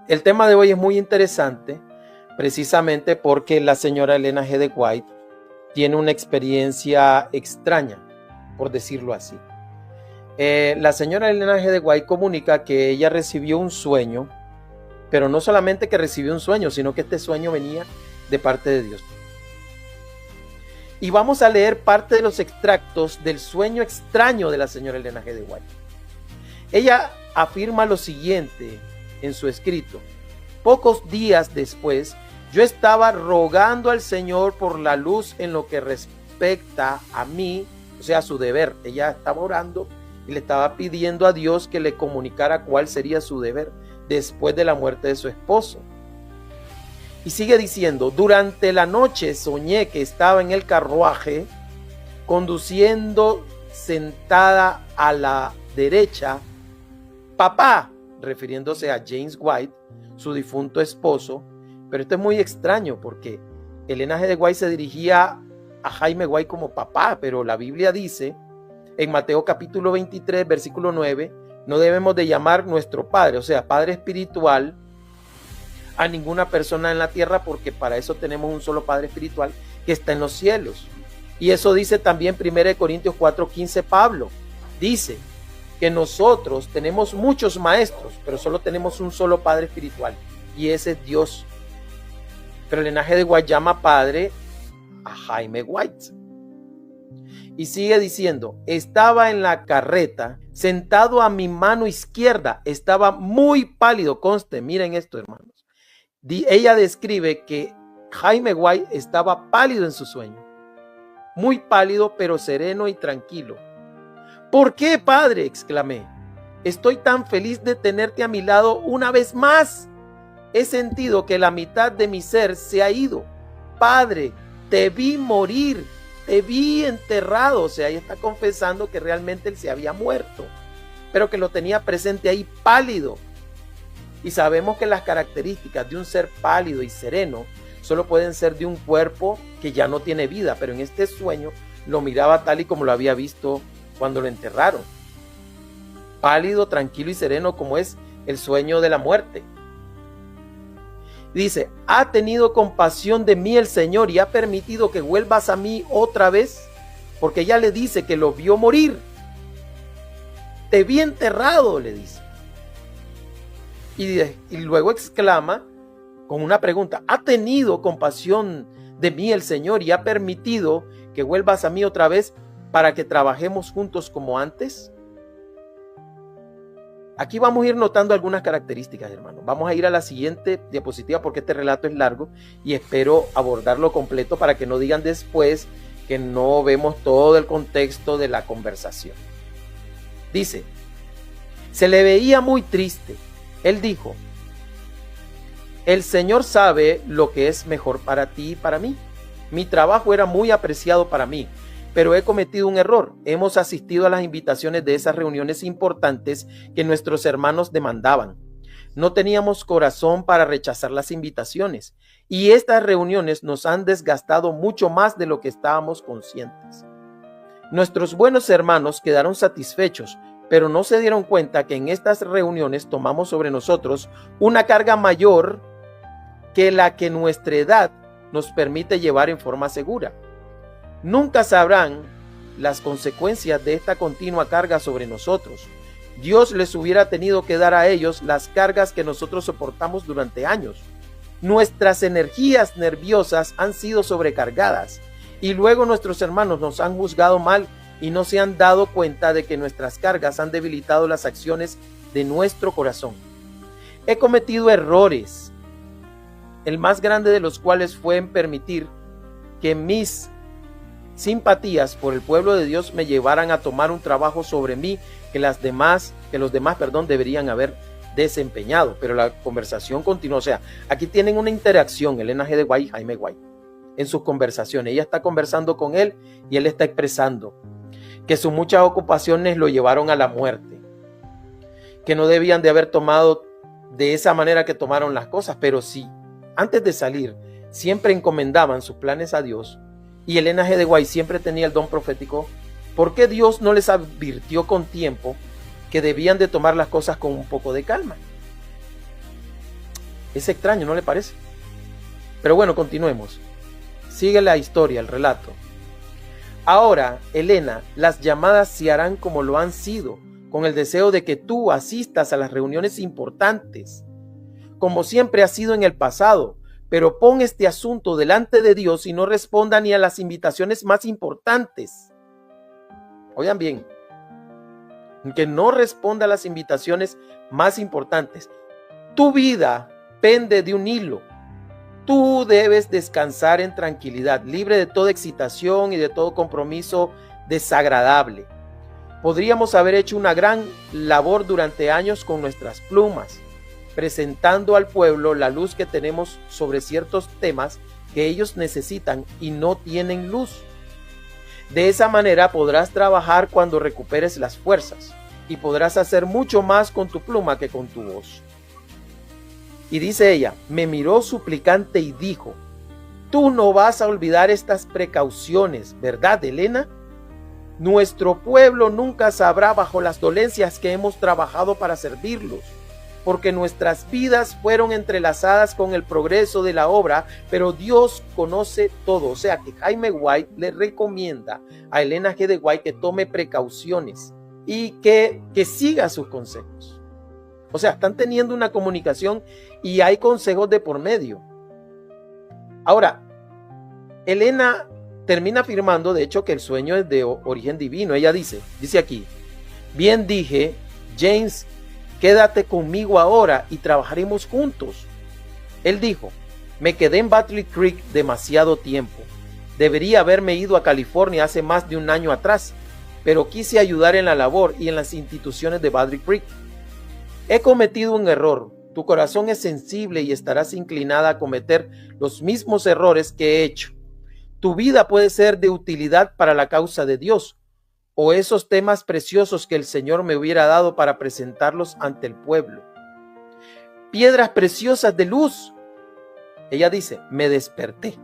El tema de hoy es muy interesante, precisamente porque la señora Elena G. de White tiene una experiencia extraña, por decirlo así. La señora Elena G. de White comunica que ella recibió un sueño, pero no solamente que recibió un sueño, sino que este sueño venía de parte de Dios. Y vamos a leer parte de los extractos del sueño extraño de la señora Elena G. de White. Ella afirma lo siguiente en su escrito: pocos días después, yo estaba rogando al Señor por la luz en lo que respecta a mí, o sea, a su deber. Ella estaba orando y le estaba pidiendo a Dios que le comunicara cuál sería su deber después de la muerte de su esposo. Y sigue diciendo: durante la noche soñé que estaba en el carruaje conduciendo, sentada a la derecha, papá, refiriéndose a James White, su difunto esposo. Pero esto es muy extraño porque Elena G. de White se dirigía a Jaime White como papá, pero la Biblia dice en Mateo capítulo 23, versículo 9, no debemos de llamar nuestro padre, o sea, padre espiritual, a ninguna persona en la tierra, porque para eso tenemos un solo padre espiritual que está en los cielos. Y eso dice también 1 Corintios 4:15 Pablo. Dice que nosotros tenemos muchos maestros, pero solo tenemos un solo padre espiritual, y ese es Dios. Pero Elena G. de White llama padre a Jaime White. Y sigue diciendo: estaba en la carreta, sentado a mi mano izquierda, estaba muy pálido. Conste, miren esto, hermanos. Ella describe que Jaime White estaba pálido en su sueño. Muy pálido, pero sereno y tranquilo. ¿Por qué, padre?, exclamé. Estoy tan feliz de tenerte a mi lado una vez más. He sentido que la mitad de mi ser se ha ido. Padre, te vi morir, te vi enterrado. O sea, ella está confesando que realmente él se había muerto, pero que lo tenía presente ahí pálido. Y sabemos que las características de un ser pálido y sereno solo pueden ser de un cuerpo que ya no tiene vida, pero en este sueño lo miraba tal y como lo había visto cuando lo enterraron. Pálido, tranquilo y sereno, como es el sueño de la muerte. Dice: ha tenido compasión de mí el Señor y ha permitido que vuelvas a mí otra vez, porque ya le dice que lo vio morir. Te vi enterrado, le dice. Y luego exclama con una pregunta: ¿ha tenido compasión de mí el Señor y ha permitido que vuelvas a mí otra vez para que trabajemos juntos como antes? Aquí vamos a ir notando algunas características, hermanos. Vamos a ir a la siguiente diapositiva porque este relato es largo y espero abordarlo completo para que no digan después que no vemos todo el contexto de la conversación. Dice: se le veía muy triste. Él dijo: el Señor sabe lo que es mejor para ti y para mí. Mi trabajo era muy apreciado para mí, pero he cometido un error. Hemos asistido a las invitaciones de esas reuniones importantes que nuestros hermanos demandaban. No teníamos corazón para rechazar las invitaciones, y estas reuniones nos han desgastado mucho más de lo que estábamos conscientes. Nuestros buenos hermanos quedaron satisfechos, pero no se dieron cuenta que en estas reuniones tomamos sobre nosotros una carga mayor que la que nuestra edad nos permite llevar en forma segura. Nunca sabrán las consecuencias de esta continua carga sobre nosotros. Dios les hubiera tenido que dar a ellos las cargas que nosotros soportamos durante años. Nuestras energías nerviosas han sido sobrecargadas y luego nuestros hermanos nos han juzgado mal y no se han dado cuenta de que nuestras cargas han debilitado las acciones de nuestro corazón. He cometido errores, el más grande de los cuales fue en permitir que mis simpatías por el pueblo de Dios me llevaran a tomar un trabajo sobre mí que los demás deberían haber desempeñado. Pero la conversación continúa. O sea, aquí tienen una interacción Elena G. de White y Jaime White en sus conversaciones. Ella está conversando con él y él está expresando que sus muchas ocupaciones lo llevaron a la muerte, que no debían de haber tomado de esa manera que tomaron las cosas, pero sí, antes de salir, siempre encomendaban sus planes a Dios. Y Elena G. de White siempre tenía el don profético. ¿Por qué Dios no les advirtió con tiempo que debían de tomar las cosas con un poco de calma? Es extraño, ¿no le parece? Pero bueno, continuemos. Sigue la historia, el relato. Ahora, Elena, las llamadas se harán como lo han sido, con el deseo de que tú asistas a las reuniones importantes, como siempre ha sido en el pasado, pero pon este asunto delante de Dios y no responda ni a las invitaciones más importantes. Oigan bien, que no responda a las invitaciones más importantes. Tu vida pende de un hilo. Tú debes descansar en tranquilidad, libre de toda excitación y de todo compromiso desagradable. Podríamos haber hecho una gran labor durante años con nuestras plumas, presentando al pueblo la luz que tenemos sobre ciertos temas que ellos necesitan y no tienen luz. De esa manera podrás trabajar cuando recuperes las fuerzas y podrás hacer mucho más con tu pluma que con tu voz. Y dice ella, me miró suplicante y dijo, tú no vas a olvidar estas precauciones, ¿verdad, Elena? Nuestro pueblo nunca sabrá bajo las dolencias que hemos trabajado para servirlos, porque nuestras vidas fueron entrelazadas con el progreso de la obra, pero Dios conoce todo. O sea que Jaime White le recomienda a Elena G. de White que tome precauciones y que siga sus consejos. O sea, están teniendo una comunicación y hay consejos de por medio. Ahora, Elena termina afirmando, de hecho, que el sueño es de origen divino. Ella dice aquí, bien dije, James, quédate conmigo ahora y trabajaremos juntos. Él dijo, me quedé en Battle Creek demasiado tiempo. Debería haberme ido a California hace más de un año atrás, pero quise ayudar en la labor y en las instituciones de Battle Creek. He cometido un error. Tu corazón es sensible y estarás inclinada a cometer los mismos errores que he hecho. Tu vida puede ser de utilidad para la causa de Dios, o esos temas preciosos que el Señor me hubiera dado para presentarlos ante el pueblo. Piedras preciosas de luz. Ella dice, me desperté,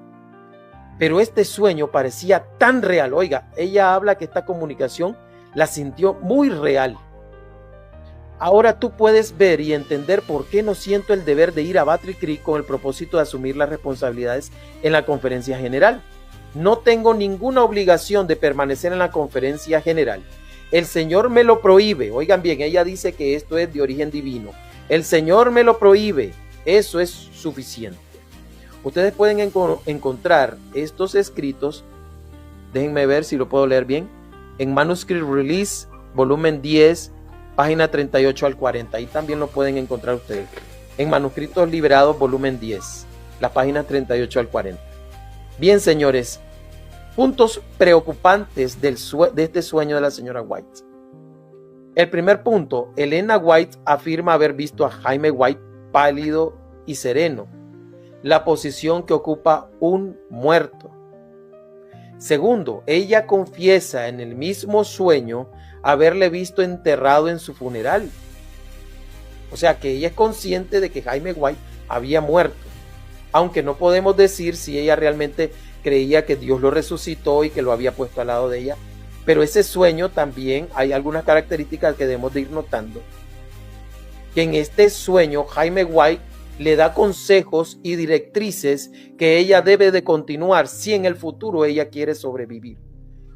pero este sueño parecía tan real. Oiga, ella habla que esta comunicación la sintió muy real. Ahora tú puedes ver y entender por qué no siento el deber de ir a Battle Creek con el propósito de asumir las responsabilidades en la conferencia general. No tengo ninguna obligación de permanecer en la conferencia general. El Señor me lo prohíbe. Oigan bien, ella dice que esto es de origen divino. El Señor me lo prohíbe. Eso es suficiente. Ustedes pueden encontrar estos escritos, déjenme ver si lo puedo leer bien, en Manuscript Release, volumen 10, página 38 al 40. Ahí también lo pueden encontrar ustedes. En Manuscritos Liberados, volumen 10, las páginas 38 al 40. Bien, señores, puntos preocupantes de este sueño de la señora White. El primer punto, Elena White afirma haber visto a Jaime White pálido y sereno, la posición que ocupa un muerto. Segundo, ella confiesa en el mismo sueño haberle visto enterrado en su funeral. O sea que ella es consciente de que Jaime White había muerto, aunque no podemos decir si ella realmente creía que Dios lo resucitó y que lo había puesto al lado de ella. Pero ese sueño también hay algunas características que debemos de ir notando. Que en este sueño Jaime White le da consejos y directrices que ella debe de continuar si en el futuro ella quiere sobrevivir.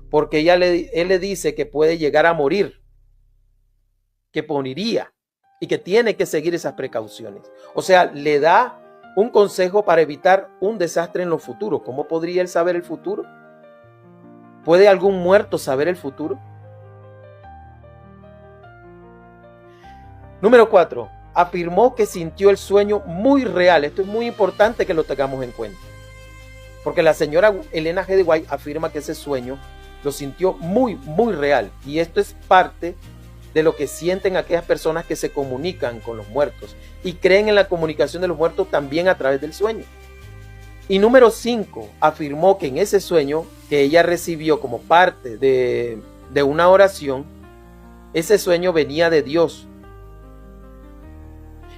Porque él le dice que puede llegar a morir, que moriría y que tiene que seguir esas precauciones. O sea, le da un consejo para evitar un desastre en lo futuro. ¿Cómo podría él saber el futuro? ¿Puede algún muerto saber el futuro? Número 4. Afirmó que sintió el sueño muy real. Esto es muy importante que lo tengamos en cuenta. Porque la señora Elena G. de White afirma que ese sueño lo sintió muy, muy real. Y esto es parte de lo que sienten aquellas personas que se comunican con los muertos y creen en la comunicación de los muertos también a través del sueño. Y número 5, afirmó que en ese sueño que ella recibió como parte de una oración, ese sueño venía de Dios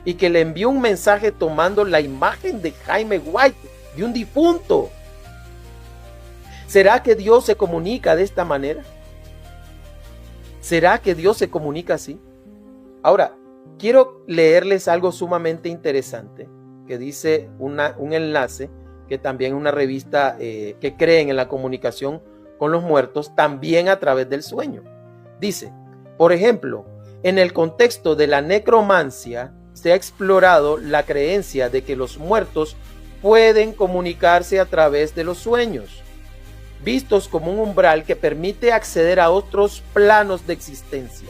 y que le envió un mensaje tomando la imagen de Jaime White, de un difunto. ¿Será que Dios se comunica de esta manera? ¿Será que Dios se comunica así? Ahora, quiero leerles algo sumamente interesante que dice un enlace, que también es una revista que creen en la comunicación con los muertos, también a través del sueño. Dice, por ejemplo, en el contexto de la necromancia, se ha explorado la creencia de que los muertos pueden comunicarse a través de los sueños, vistos como un umbral que permite acceder a otros planos de existencia.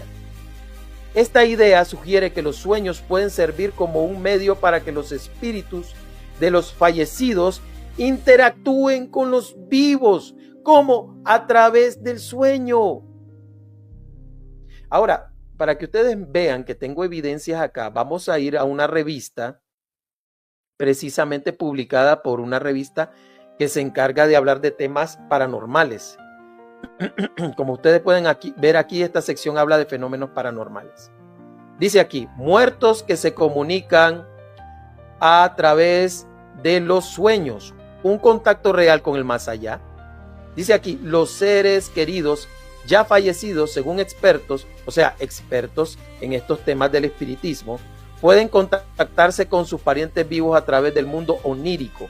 Esta idea sugiere que los sueños pueden servir como un medio para que los espíritus de los fallecidos interactúen con los vivos, como a través del sueño. Ahora, para que ustedes vean que tengo evidencias acá, vamos a ir a una revista precisamente publicada por una revista que se encarga de hablar de temas paranormales. Como ustedes pueden ver aquí, esta sección habla de fenómenos paranormales. Dice aquí, muertos que se comunican a través de los sueños, un contacto real con el más allá. Dice aquí, los seres queridos ya fallecidos, según expertos, o sea, expertos en estos temas del espiritismo, pueden contactarse con sus parientes vivos a través del mundo onírico.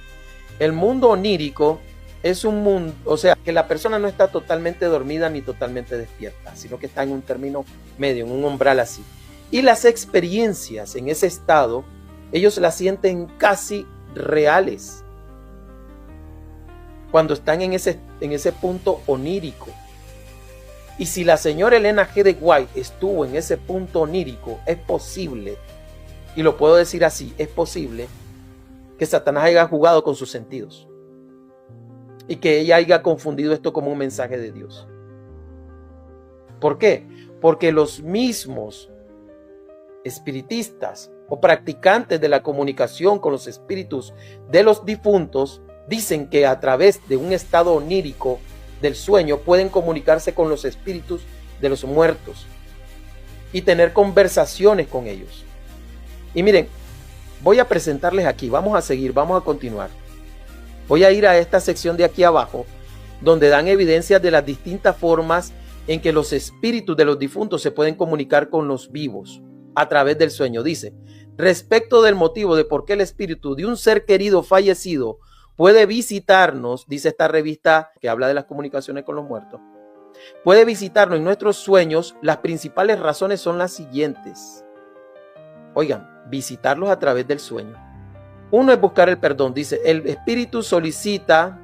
El mundo onírico es un mundo, o sea, que la persona no está totalmente dormida ni totalmente despierta, sino que está en un término medio, en un umbral así. Y las experiencias en ese estado, ellos las sienten casi reales cuando están en ese punto onírico. Y si la señora Elena G. de White estuvo en ese punto onírico, es posible, y lo puedo decir así, es posible que Satanás haya jugado con sus sentidos y que ella haya confundido esto como un mensaje de Dios. ¿Por qué? Porque los mismos espiritistas o practicantes de la comunicación con los espíritus de los difuntos dicen que a través de un estado onírico del sueño pueden comunicarse con los espíritus de los muertos y tener conversaciones con ellos. Y miren, voy a presentarles aquí, vamos a seguir, vamos a continuar. Voy a ir a esta sección de aquí abajo, donde dan evidencias de las distintas formas en que los espíritus de los difuntos se pueden comunicar con los vivos a través del sueño. Dice, respecto del motivo de por qué el espíritu de un ser querido fallecido puede visitarnos, dice esta revista que habla de las comunicaciones con los muertos, puede visitarnos en nuestros sueños, las principales razones son las siguientes. Oigan, visitarlos a través del sueño. Uno es buscar el perdón. Dice, el espíritu solicita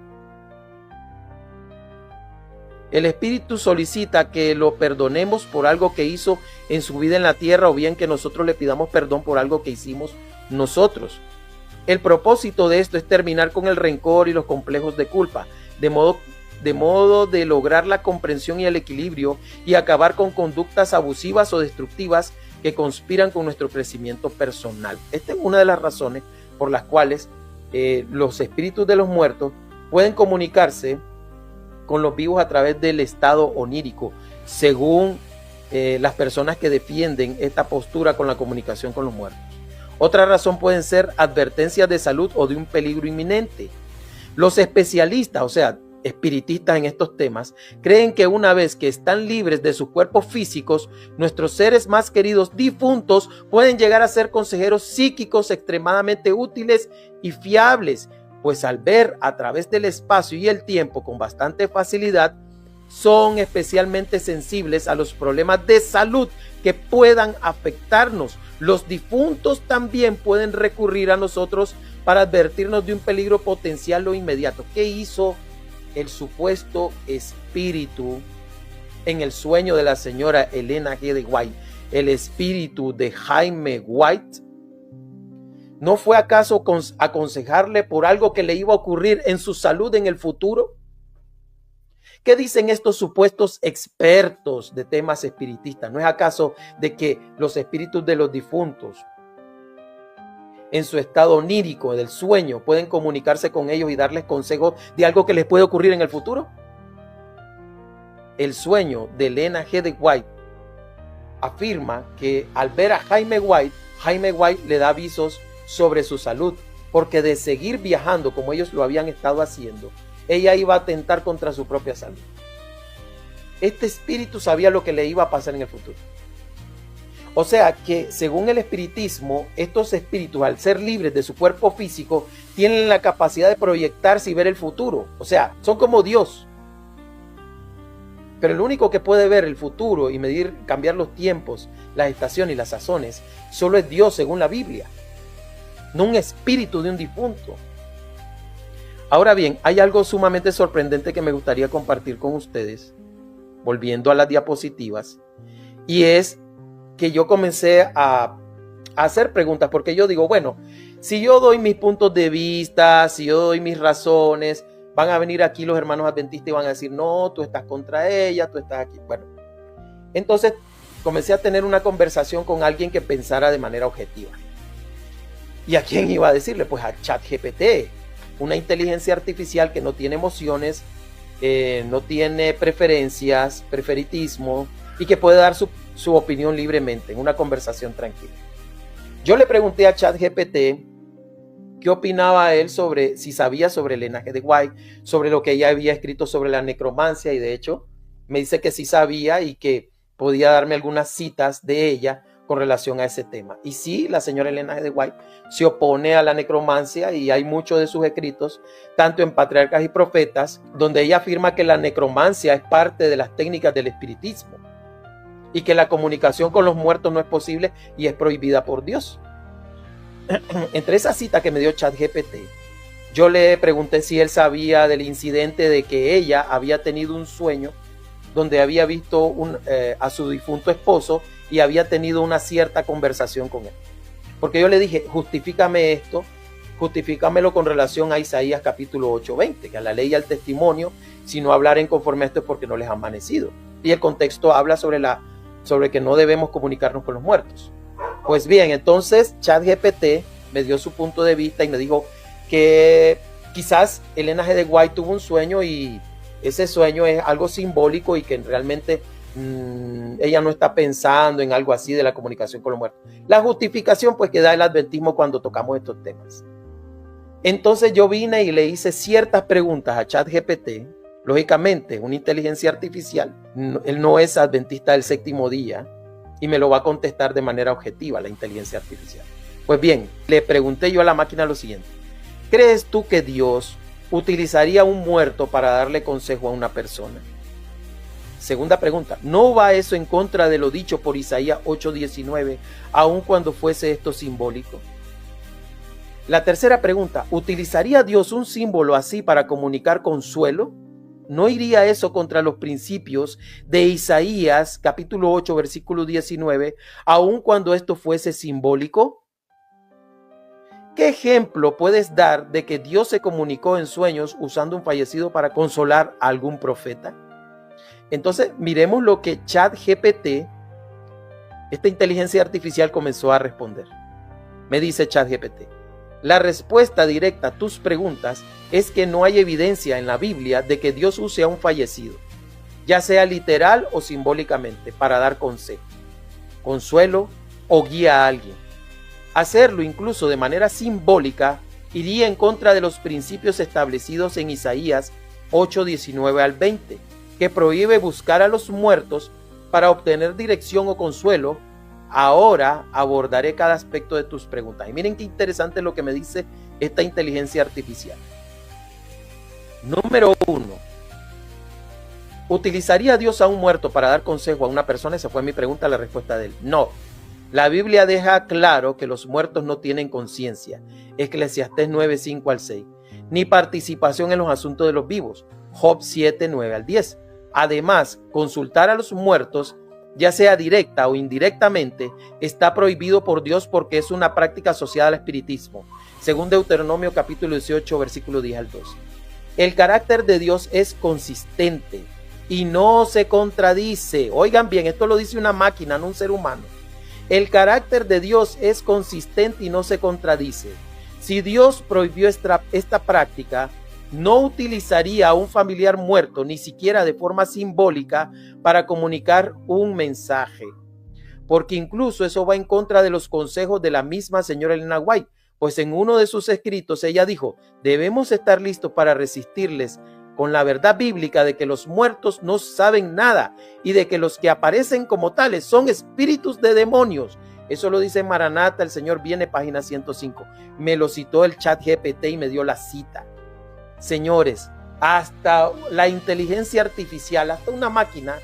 que lo perdonemos por algo que hizo en su vida en la tierra, o bien que nosotros le pidamos perdón por algo que hicimos nosotros. El propósito de esto es terminar con el rencor y los complejos de culpa, de modo de lograr la comprensión y el equilibrio y acabar con conductas abusivas o destructivas que conspiran con nuestro crecimiento personal. Esta es una de las razones por las cuales los espíritus de los muertos pueden comunicarse con los vivos a través del estado onírico, según las personas que defienden esta postura con la comunicación con los muertos. Otra razón pueden ser advertencias de salud o de un peligro inminente. Los especialistas, o sea, espiritistas en estos temas, creen que una vez que están libres de sus cuerpos físicos, nuestros seres más queridos difuntos pueden llegar a ser consejeros psíquicos extremadamente útiles y fiables, pues al ver a través del espacio y el tiempo con bastante facilidad, son especialmente sensibles a los problemas de salud que puedan afectarnos. Los difuntos también pueden recurrir a nosotros para advertirnos de un peligro potencial o inmediato. ¿Qué hizo el supuesto espíritu en el sueño de la señora Elena G. de White? El espíritu de Jaime White, ¿no fue acaso aconsejarle por algo que le iba a ocurrir en su salud en el futuro? ¿Qué dicen estos supuestos expertos de temas espiritistas? ¿No es acaso de que los espíritus de los difuntos en su estado onírico del sueño pueden comunicarse con ellos y darles consejos de algo que les puede ocurrir en el futuro? El sueño de Elena G. de White afirma que al ver a Jaime White le da avisos sobre su salud, porque de seguir viajando como ellos lo habían estado haciendo, ella iba a atentar contra su propia salud. Este espíritu sabía lo que le iba a pasar en el futuro. O sea que según el espiritismo, estos espíritus, al ser libres de su cuerpo físico, tienen la capacidad de proyectarse y ver el futuro. O sea, son como Dios. Pero el único que puede ver el futuro y medir, cambiar los tiempos, las estaciones y las sazones, solo es Dios según la Biblia, no un espíritu de un difunto. Ahora bien, hay algo sumamente sorprendente que me gustaría compartir con ustedes, volviendo a las diapositivas, y es que yo comencé a hacer preguntas, porque yo digo, bueno, si yo doy mis puntos de vista, si yo doy mis razones, van a venir aquí los hermanos adventistas y van a decir, no, tú estás contra ella, tú estás aquí. Bueno, entonces comencé a tener una conversación con alguien que pensara de manera objetiva. ¿Y a quién iba a decirle? Pues a ChatGPT, una inteligencia artificial que no tiene emociones, no tiene preferencias, preferitismo, y que puede dar su opinión libremente en una conversación tranquila. Yo le pregunté a ChatGPT qué opinaba él sobre, si sabía sobre el linaje de White, sobre lo que ella había escrito sobre la necromancia, y de hecho me dice que sí sabía y que podía darme algunas citas de ella con relación a ese tema. Y sí, la señora Elena G. de White se opone a la necromancia y hay muchos de sus escritos, tanto en Patriarcas y Profetas, donde ella afirma que la necromancia es parte de las técnicas del espiritismo y que la comunicación con los muertos no es posible y es prohibida por Dios. Entre esa cita que me dio ChatGPT, yo le pregunté si él sabía del incidente de que ella había tenido un sueño donde había visto a su difunto esposo y había tenido una cierta conversación con él. Porque yo le dije, justifícame esto, justifícamelo con relación a Isaías capítulo 8:20, que a la ley y al testimonio, si no hablaren conforme a esto es porque no les ha amanecido. Y el contexto habla sobre que no debemos comunicarnos con los muertos. Pues bien, entonces ChatGPT me dio su punto de vista y me dijo que quizás Elena G. de White tuvo un sueño y ese sueño es algo simbólico y que realmente ella no está pensando en algo así de la comunicación con los muertos. La justificación pues que da el adventismo cuando tocamos estos temas. Entonces yo vine y le hice ciertas preguntas a ChatGPT. Lógicamente, una inteligencia artificial, él no es adventista del séptimo día y me lo va a contestar de manera objetiva la inteligencia artificial. Pues bien, le pregunté yo a la máquina lo siguiente: ¿crees tú que Dios utilizaría un muerto para darle consejo a una persona? Segunda pregunta, ¿no va eso en contra de lo dicho por Isaías 8:19, aun cuando fuese esto simbólico? La tercera pregunta, ¿utilizaría Dios un símbolo así para comunicar consuelo? ¿No iría eso contra los principios de Isaías capítulo 8 versículo 19, aun cuando esto fuese simbólico? ¿Qué ejemplo puedes dar de que Dios se comunicó en sueños usando un fallecido para consolar a algún profeta? Entonces, miremos lo que ChatGPT, esta inteligencia artificial, comenzó a responder. Me dice ChatGPT: la respuesta directa a tus preguntas es que no hay evidencia en la Biblia de que Dios use a un fallecido, ya sea literal o simbólicamente, para dar consejo, consuelo o guía a alguien. Hacerlo incluso de manera simbólica iría en contra de los principios establecidos en Isaías 8:19 al 20, que prohíbe buscar a los muertos para obtener dirección o consuelo. Ahora abordaré cada aspecto de tus preguntas. Y miren qué interesante lo que me dice esta inteligencia artificial. Número 1. ¿Utilizaría Dios a un muerto para dar consejo a una persona? Esa fue mi pregunta, la respuesta de él: no. La Biblia deja claro que los muertos no tienen conciencia. Eclesiastés 9:5 al 6. Ni participación en los asuntos de los vivos. Job 7:9 al 10. Además, consultar a los muertos, ya sea directa o indirectamente, está prohibido por Dios porque es una práctica asociada al espiritismo, según Deuteronomio capítulo 18, versículo 10 al 12. El carácter de Dios es consistente y no se contradice. Oigan bien, esto lo dice una máquina, no un ser humano. El carácter de Dios es consistente y no se contradice. Si Dios prohibió esta práctica, no utilizaría a un familiar muerto, ni siquiera de forma simbólica, para comunicar un mensaje. Porque incluso eso va en contra de los consejos de la misma señora Elena White, pues en uno de sus escritos ella dijo: debemos estar listos para resistirles con la verdad bíblica de que los muertos no saben nada y de que los que aparecen como tales son espíritus de demonios. Eso lo dice Maranata, el Señor viene, página 105. Me lo citó el ChatGPT y me dio la cita. Señores, hasta la inteligencia artificial, hasta una máquina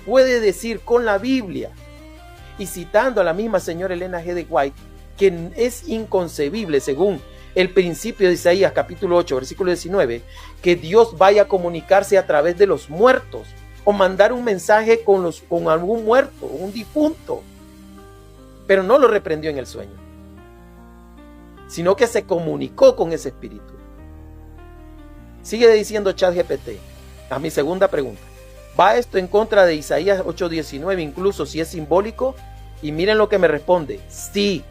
puede decir con la Biblia, y citando a la misma señora Elena G. de White, que es inconcebible, según el principio de Isaías capítulo 8, versículo 19, que Dios vaya a comunicarse a través de los muertos o mandar un mensaje con algún muerto, un difunto. Pero no lo reprendió en el sueño, sino que se comunicó con ese espíritu. Sigue diciendo ChatGPT, a mi segunda pregunta. ¿Va esto en contra de Isaías 8:19, incluso si es simbólico? Y miren lo que me responde. Sí.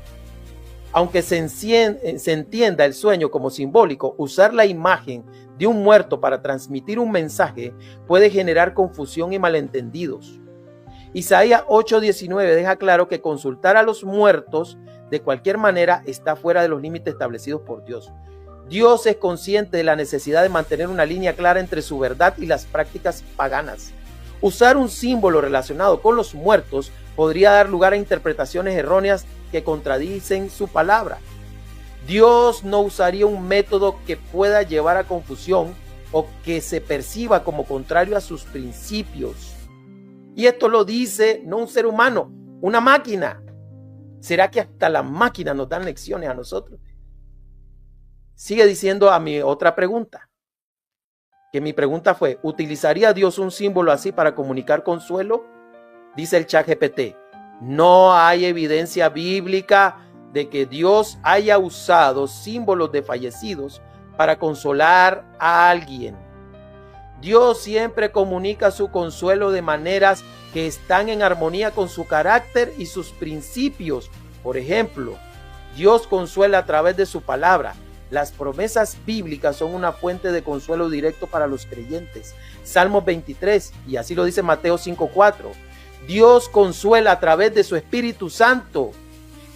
Aunque se entienda el sueño como simbólico, usar la imagen de un muerto para transmitir un mensaje puede generar confusión y malentendidos. Isaías 8:19 deja claro que consultar a los muertos de cualquier manera está fuera de los límites establecidos por Dios. Dios es consciente de la necesidad de mantener una línea clara entre su verdad y las prácticas paganas. Usar un símbolo relacionado con los muertos podría dar lugar a interpretaciones erróneas que contradicen su palabra. Dios no usaría un método que pueda llevar a confusión o que se perciba como contrario a sus principios. Y esto lo dice no un ser humano, una máquina. ¿Será que hasta las máquinas nos dan lecciones a nosotros? Sigue diciendo a mi otra pregunta, que mi pregunta fue, ¿utilizaría Dios un símbolo así para comunicar consuelo? Dice el ChatGPT, no hay evidencia bíblica de que Dios haya usado símbolos de fallecidos para consolar a alguien. Dios siempre comunica su consuelo de maneras que están en armonía con su carácter y sus principios. Por ejemplo, Dios consuela a través de su palabra. Las promesas bíblicas son una fuente de consuelo directo para los creyentes. Salmos 23, y así lo dice Mateo 5:4. Dios consuela a través de su Espíritu Santo.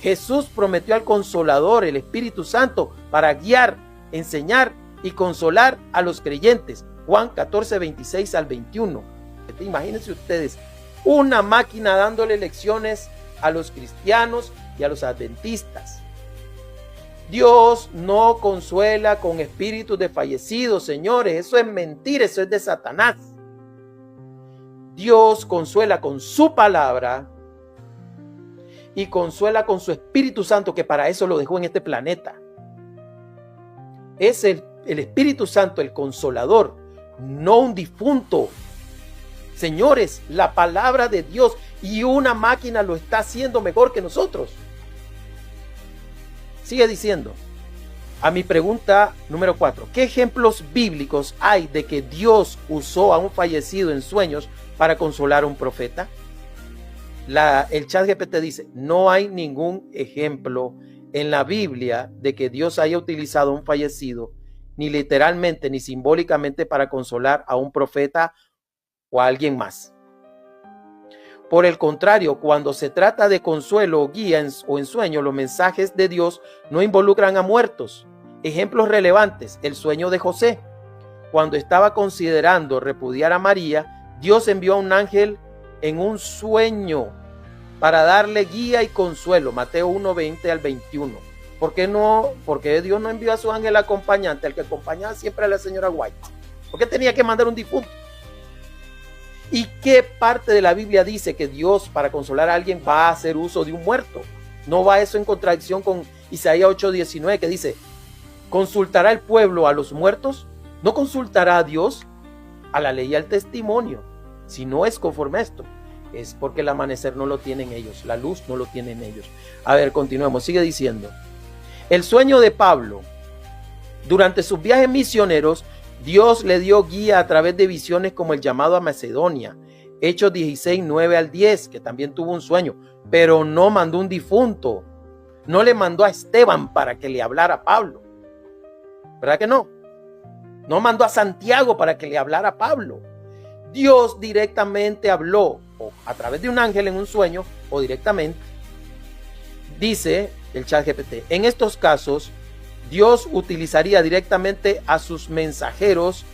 Jesús prometió al Consolador, el Espíritu Santo, para guiar, enseñar y consolar a los creyentes. Juan 14, 26 al 21. Imagínense ustedes, una máquina dándole lecciones a los cristianos y a los adventistas. Dios no consuela con espíritus de fallecidos, señores. Eso es mentira, eso es de Satanás. Dios consuela con su palabra y consuela con su Espíritu Santo, que para eso lo dejó en este planeta. Es el Espíritu Santo el consolador, no un difunto. Señores, la palabra de Dios, y una máquina lo está haciendo mejor que nosotros. Sigue diciendo, a mi pregunta número 4, ¿qué ejemplos bíblicos hay de que Dios usó a un fallecido en sueños para consolar a un profeta? El ChatGPT dice, no hay ningún ejemplo en la Biblia de que Dios haya utilizado a un fallecido, ni literalmente ni simbólicamente, para consolar a un profeta o a alguien más. Por el contrario, cuando se trata de consuelo o guía o en sueño, los mensajes de Dios no involucran a muertos. Ejemplos relevantes, el sueño de José. Cuando estaba considerando repudiar a María, Dios envió a un ángel en un sueño para darle guía y consuelo. Mateo 1, 20 al 21. ¿Por qué Dios no envió a su ángel acompañante, al que acompañaba siempre a la señora White? ¿Por qué tenía que mandar un difunto? ¿Y qué parte de la Biblia dice que Dios, para consolar a alguien, va a hacer uso de un muerto? ¿No va eso en contradicción con Isaías 8:19, que dice, ¿consultará el pueblo a los muertos? ¿No consultará a Dios? A la ley y al testimonio. Si no es conforme a esto, es porque el amanecer no lo tienen ellos, la luz no lo tienen ellos. A ver, continuemos, sigue diciendo. El sueño de Pablo. Durante sus viajes misioneros, Dios le dio guía a través de visiones como el llamado a Macedonia. Hechos 16, 9 al 10, que también tuvo un sueño, pero no mandó un difunto. No le mandó a Esteban para que le hablara a Pablo. ¿Verdad que no? No mandó a Santiago para que le hablara a Pablo. Dios directamente habló, o a través de un ángel en un sueño, o directamente. Dice el ChatGPT, en estos casos, Dios utilizaría directamente a sus mensajeros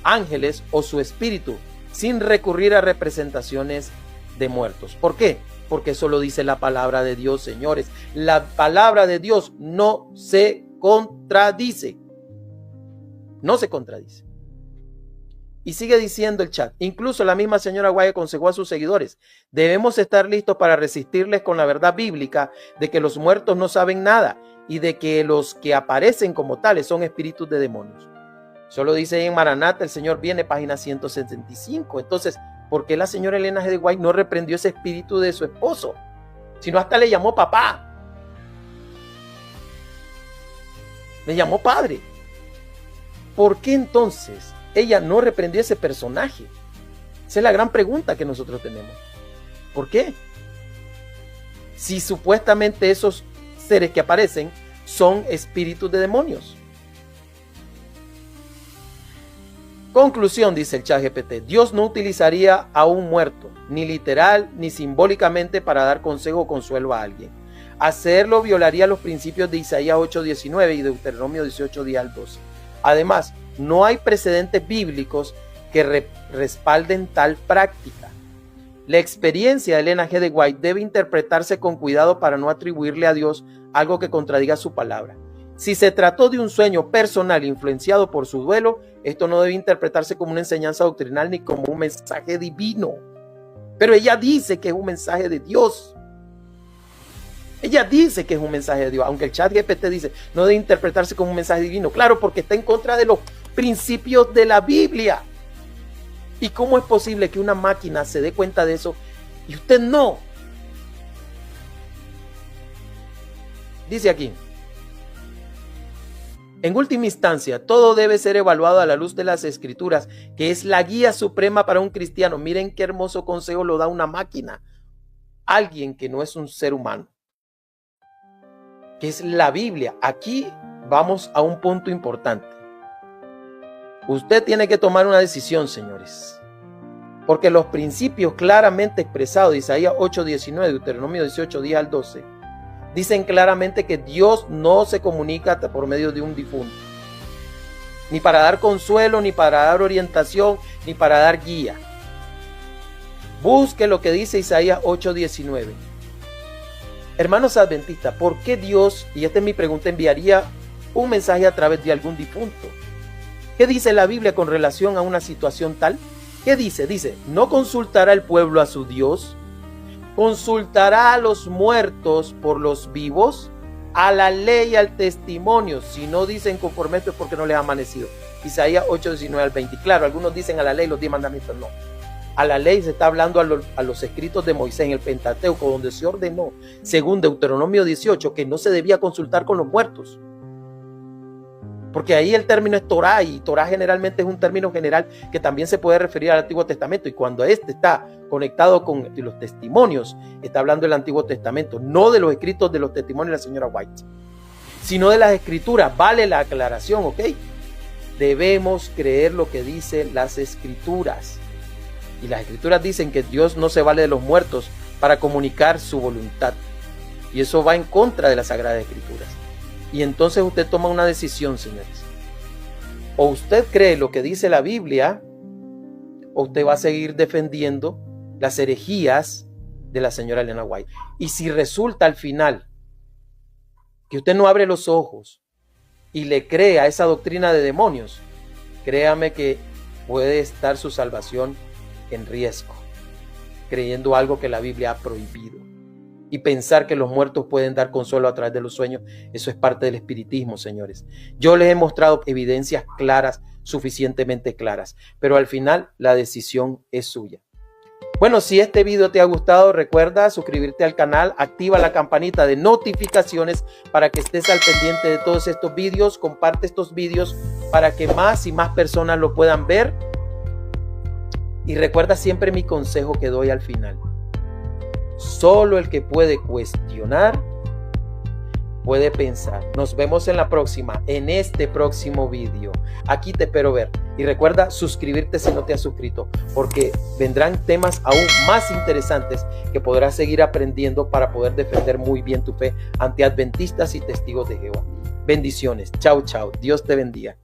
ángeles o su espíritu, sin recurrir a representaciones de muertos. ¿Por qué? Porque eso lo dice la palabra de Dios, señores. La palabra de Dios no se contradice. No se contradice. Y sigue diciendo el chat, incluso la misma señora White aconsejó a sus seguidores: debemos estar listos para resistirles con la verdad bíblica de que los muertos no saben nada y de que los que aparecen como tales son espíritus de demonios. Solo dice en Maranata, el Señor viene, página 175. Entonces, ¿por qué la señora Elena G. de White no reprendió ese espíritu de su esposo? Sino hasta le llamó papá. Le llamó padre. ¿Por qué entonces ella no reprendió ese personaje? Esa es la gran pregunta que nosotros tenemos. ¿Por qué? Si supuestamente esos seres que aparecen son espíritus de demonios. Conclusión, dice el ChatGPT: Dios no utilizaría a un muerto, ni literal ni simbólicamente, para dar consejo o consuelo a alguien. Hacerlo violaría los principios de Isaías 8:19 y Deuteronomio 18:10 al 12. Además, no hay precedentes bíblicos que respalden tal práctica. La experiencia de Elena G. de White debe interpretarse con cuidado para no atribuirle a Dios algo que contradiga su palabra. Si se trató de un sueño personal influenciado por su duelo, esto no debe interpretarse como una enseñanza doctrinal ni como un mensaje divino. Pero ella dice que es un mensaje de Dios. Ella dice que es un mensaje de Dios, aunque el ChatGPT dice no debe interpretarse como un mensaje divino. Claro, porque está en contra de los principios de la Biblia. ¿Y cómo es posible que una máquina se dé cuenta de eso y usted no? Dice aquí: en última instancia, todo debe ser evaluado a la luz de las Escrituras, que es la guía suprema para un cristiano. Miren qué hermoso consejo lo da una máquina. Alguien que no es un ser humano, que es la Biblia. Aquí vamos a un punto importante. Usted tiene que tomar una decisión, señores, porque los principios claramente expresados de Isaías 8:19, Deuteronomio 18:10 al 12, dicen claramente que Dios no se comunica por medio de un difunto, ni para dar consuelo, ni para dar orientación, ni para dar guía. Busque lo que dice Isaías 8:19. Hermanos adventistas, ¿por qué Dios, y esta es mi pregunta, enviaría un mensaje a través de algún difunto? ¿Qué dice la Biblia con relación a una situación tal? ¿Qué dice? Dice: ¿no consultará el pueblo a su Dios? ¿Consultará a los muertos por los vivos? A la ley y al testimonio. Si no dicen conforme esto es porque no les ha amanecido. Isaías 8:19 al 20. Claro, algunos dicen a la ley, los 10 mandamientos no. A la ley se está hablando a los escritos de Moisés en el Pentateuco, donde se ordenó, según Deuteronomio 18, que no se debía consultar con los muertos. Porque ahí el término es Torá, y Torá generalmente es un término general que también se puede referir al Antiguo Testamento. Y cuando este está conectado con los testimonios, está hablando del Antiguo Testamento, no de los escritos de los testimonios de la señora White, sino de las escrituras. Vale la aclaración, ¿ok? Debemos creer lo que dicen las escrituras. Y las escrituras dicen que Dios no se vale de los muertos para comunicar su voluntad. Y eso va en contra de las Sagradas Escrituras. Y entonces usted toma una decisión, señores. O usted cree lo que dice la Biblia, o usted va a seguir defendiendo las herejías de la señora Elena White. Y si resulta al final que usted no abre los ojos y le cree a esa doctrina de demonios, créame que puede estar su salvación en riesgo, creyendo algo que la Biblia ha prohibido. Y pensar que los muertos pueden dar consuelo a través de los sueños, eso es parte del espiritismo, señores. Yo les he mostrado evidencias claras, suficientemente claras, pero al final la decisión es suya. Bueno, si este video te ha gustado, recuerda suscribirte al canal, activa la campanita de notificaciones para que estés al pendiente de todos estos videos. Comparte estos videos para que más y más personas lo puedan ver. Y recuerda siempre mi consejo que doy al final. Solo el que puede cuestionar puede pensar. Nos vemos en la próxima, en este próximo video. Aquí te espero ver. Y recuerda suscribirte si no te has suscrito, porque vendrán temas aún más interesantes que podrás seguir aprendiendo para poder defender muy bien tu fe ante adventistas y testigos de Jehová. Bendiciones. Chao, chao. Dios te bendiga.